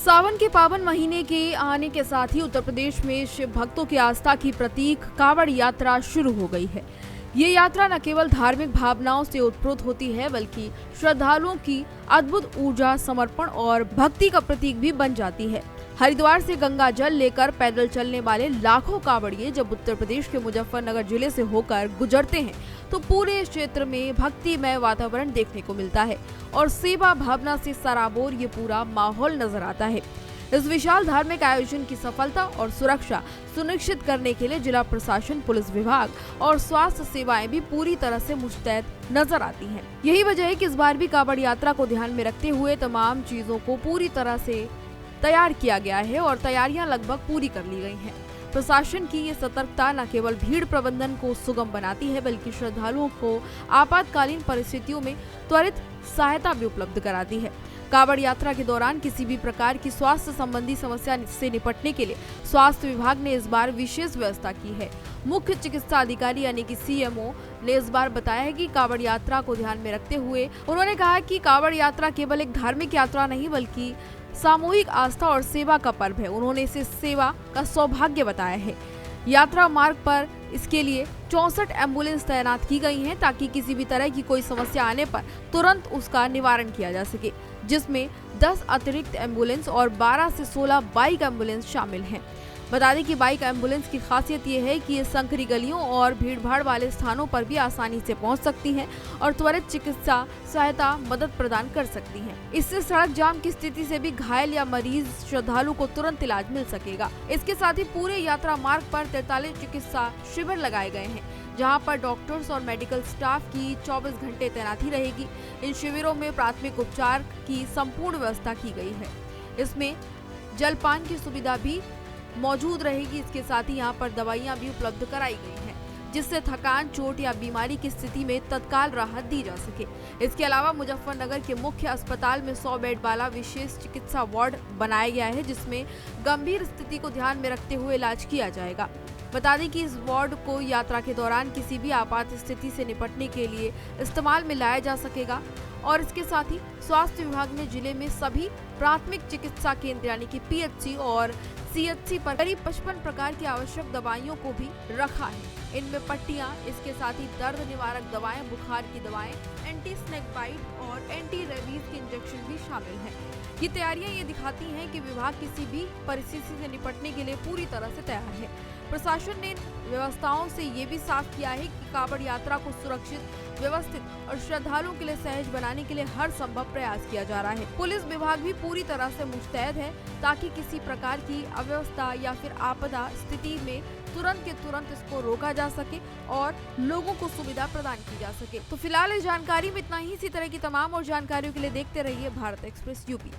सावन के पावन महीने के आने के साथ ही उत्तर प्रदेश में शिव भक्तों की आस्था की प्रतीक कांवड़ यात्रा शुरू हो गई है। ये यात्रा न केवल धार्मिक भावनाओं से उत्प्रोत होती है बल्कि श्रद्धालुओं की अद्भुत ऊर्जा, समर्पण और भक्ति का प्रतीक भी बन जाती है। हरिद्वार से गंगा जल लेकर पैदल चलने वाले लाखों कांवड़िए जब उत्तर प्रदेश के मुजफ्फरनगर जिले से होकर गुजरते हैं तो पूरे क्षेत्र में भक्तिमय वातावरण देखने को मिलता है और सेवा भावना से सराबोर ये पूरा माहौल नजर आता है। इस विशाल धार्मिक आयोजन की सफलता और सुरक्षा सुनिश्चित करने के लिए जिला प्रशासन, पुलिस विभाग और स्वास्थ्य सेवाएं भी पूरी तरह से मुस्तैद नजर आती हैं। यही वजह है कि इस बार भी कांवड़ यात्रा को ध्यान में रखते हुए तमाम चीजों को पूरी तरह से तैयार किया गया है और तैयारियां लगभग पूरी कर ली गई हैं। प्रशासन की ये सतर्कता न केवल भीड़ प्रबंधन को सुगम बनाती है बल्कि श्रद्धालुओं को आपातकालीन परिस्थितियों में त्वरित सहायता भी उपलब्ध कराती है। कांवड़ यात्रा के दौरान किसी भी प्रकार की स्वास्थ्य संबंधी समस्या से निपटने के लिए स्वास्थ्य विभाग ने इस बार विशेष व्यवस्था की है। मुख्य चिकित्सा अधिकारी यानी कि सीएमओ ने इस बार बताया है कि कांवड़ यात्रा को ध्यान में रखते हुए उन्होंने कहा कि कांवड़ यात्रा केवल एक धार्मिक यात्रा नहीं बल्कि सामूहिक आस्था और सेवा का पर्व है। उन्होंने इसे सेवा का सौभाग्य बताया है। यात्रा मार्ग पर इसके लिए 64 एम्बुलेंस तैनात की गई हैं ताकि किसी भी तरह की कोई समस्या आने पर तुरंत उसका निवारण किया जा सके, जिसमें 10 अतिरिक्त एम्बुलेंस और 12 से 16 बाइक एम्बुलेंस शामिल हैं। बता दें कि बाइक एम्बुलेंस की खासियत ये है कि ये संकरी गलियों और भीड़भाड़ वाले स्थानों पर भी आसानी से पहुंच सकती हैं और त्वरित चिकित्सा सहायता मदद प्रदान कर सकती हैं। इससे सड़क जाम की स्थिति से भी घायल या मरीज श्रद्धालु को तुरंत इलाज मिल सकेगा। इसके साथ ही पूरे यात्रा मार्ग पर 43 चिकित्सा शिविर लगाए गए हैं जहां पर डॉक्टर्स और मेडिकल स्टाफ की 24 घंटे तैनाती रहेगी। इन शिविरों में प्राथमिक उपचार की संपूर्ण व्यवस्था की गई है। इसमें जलपान की सुविधा भी मौजूद रहेगी। इसके साथ ही यहाँ पर दवाइयाँ भी उपलब्ध कराई गई हैं जिससे थकान, चोट या बीमारी की स्थिति में तत्काल राहत दी जा सके। इसके अलावा मुजफ्फरनगर के मुख्य अस्पताल में 100 बेड वाला विशेष चिकित्सा वार्ड बनाया गया है जिसमें गंभीर स्थिति को ध्यान में रखते हुए इलाज किया जाएगा। बता दें कि इस वार्ड को यात्रा के दौरान किसी भी आपात स्थिति से निपटने के लिए इस्तेमाल में लाया जा सकेगा। और इसके साथ ही स्वास्थ्य विभाग ने जिले में सभी प्राथमिक चिकित्सा केंद्र यानी कि पीएचसी और सीएचसी पर करीब 55 प्रकार की आवश्यक दवाइयों को भी रखा है। इनमें पट्टियां, इसके साथ ही दर्द निवारक दवाएं, बुखार की दवाएं, एंटी स्नेक बाइट और एंटी रेबीज के इंजेक्शन भी शामिल हैं। ये तैयारियां ये दिखाती हैं कि विभाग किसी भी परिस्थिति से निपटने के लिए पूरी तरह से तैयार है। प्रशासन ने व्यवस्थाओं से ये भी साफ किया है कि कांवड़ यात्रा को सुरक्षित, व्यवस्थित और श्रद्धालुओं के लिए सहज बनाने के लिए हर संभव प्रयास किया जा रहा है। पुलिस विभाग भी पूरी तरह से मुस्तैद है ताकि किसी प्रकार की अव्यवस्था या फिर आपदा स्थिति में तुरंत के तुरंत इसको रोका जा सके और लोगों को सुविधा प्रदान की जा सके। तो फिलहाल इस जानकारी में इतना ही। इसी तरह की तमाम और जानकारियों के लिए देखते रहिए भारत एक्सप्रेस यूपी।